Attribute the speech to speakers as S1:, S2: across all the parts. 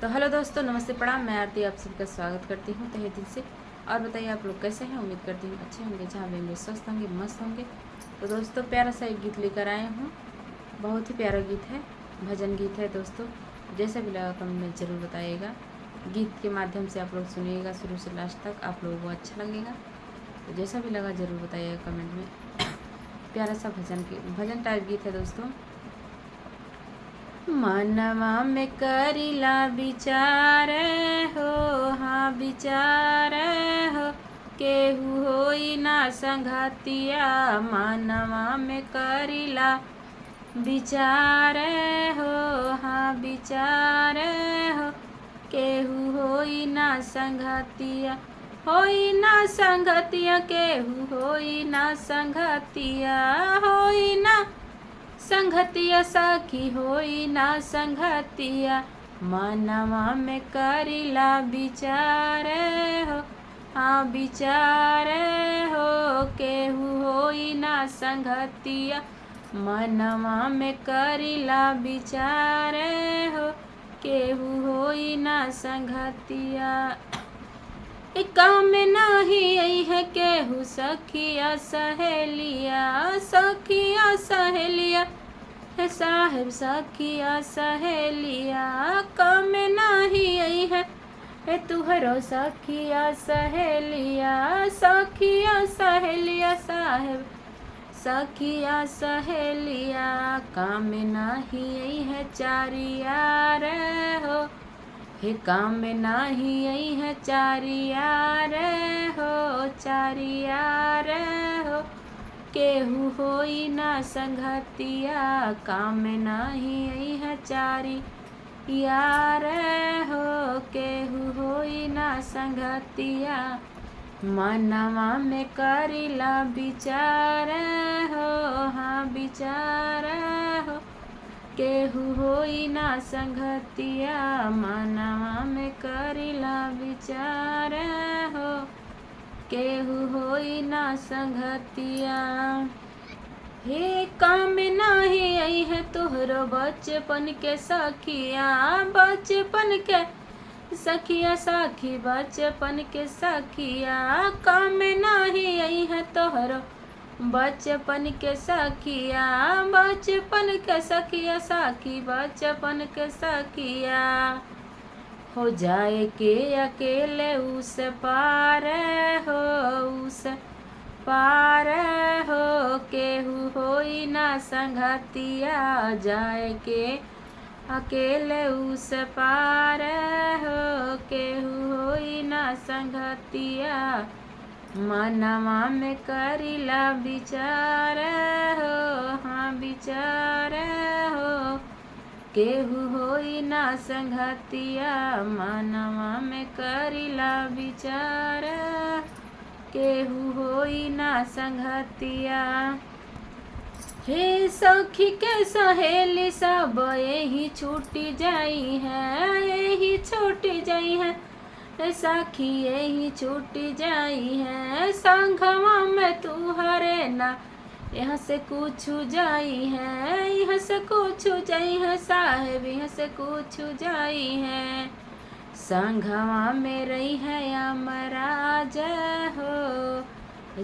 S1: तो हेलो दोस्तों, नमस्ते, प्रणाम। मैं आरती आप सबका स्वागत करती हूँ तहे दिल से। और बताइए आप लोग कैसे हैं। उम्मीद करती हूँ अच्छे होंगे, जहाँ भी होंगे स्वस्थ होंगे, मस्त होंगे। तो दोस्तों, प्यारा सा एक गीत लेकर आए हूँ। बहुत ही प्यारा गीत है, भजन गीत है दोस्तों। जैसा भी लगा कमेंट में ज़रूर बताइएगा। गीत के माध्यम से आप लोग सुनिएगा शुरू से लास्ट तक, आप लोगों को अच्छा लगेगा। तो जैसा भी लगा ज़रूर बताइएगा कमेंट में। प्यारा सा भजन टाइप गीत है दोस्तों। मनवा में करिला विचार हो, हाँ विचार हो, केहू होई ना संगतिया। मनवा में करिला विचार हो, हाँ विचार हो, केहू होई ना संगतिया। होई ना संगतिया, केहू होई ना संगतिया, होई ना संगतिया, सखी होई ना संगतिया। मनवा में करिला विचार हो, हाँ विचार हो, केहू होई ना संगतिया। मनवा में करिला विचार हो, केहू होई ना संगतिया। काम नाही आई है केहू सखिया सहेलिया, सखिया सहेलिया है साहेब, सखिया सहेलिया। काम नाही आई है तुहरो सखिया सहेलिया, सखिया सहेलिया साहेब, सखिया सहेलिया। काम नाही आई है चारियार हो, हे काम नाही आई है चारियार हो, चारियार हो, केहू होई ना संगतिया। काम नाही आई है चारियार हो, केहू होई ना संगतिया। मनवा में करिला विचार हो, हाँ विचार हो, केहू होई ना संगतिया। मनवा में करिला विचार हो, केहू होई ना संगतिया। हे काम नाही आई है तोहरो बचपन के सखिया, बचपन के सखिया, सखी बचपन के सखिया। काम नाही आई है तोहरो बचपन के सखिया, बचपन के सखिया, सखी बचपन के सखिया। हो जाए के अकेले उस पार हो, उस पार हो, केहू होई ना संगतिया। जाए के अकेले उस पार हो, केहू होई ना संगतिया। मनवा में करिला विचार हो, हाँ विचार हो, केहू होई ना संगतिया। मनवा में करिला विचार, केहू होई ना संगतिया। हे सखी के सहेली सब यही छूटी जाई है, यही छूटी जाई है, सखी यही छूटी जाई है। संगवा में तू हरे ना, यहाँ से कुछ जाई है, यहाँ से कुछ जाई है साहेब, यहाँ से कुछ जाई है। संगवा में रही है यमराज हो,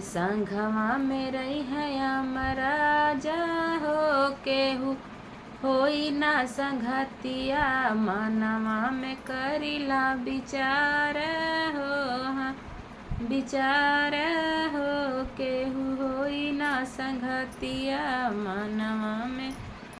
S1: संगवा में रही है यमराज हो, केहू होई ना संगतिया। मनवा में करिला विचार हो, हाँ विचार हो, केहू होई ना संगतिया। मनवा में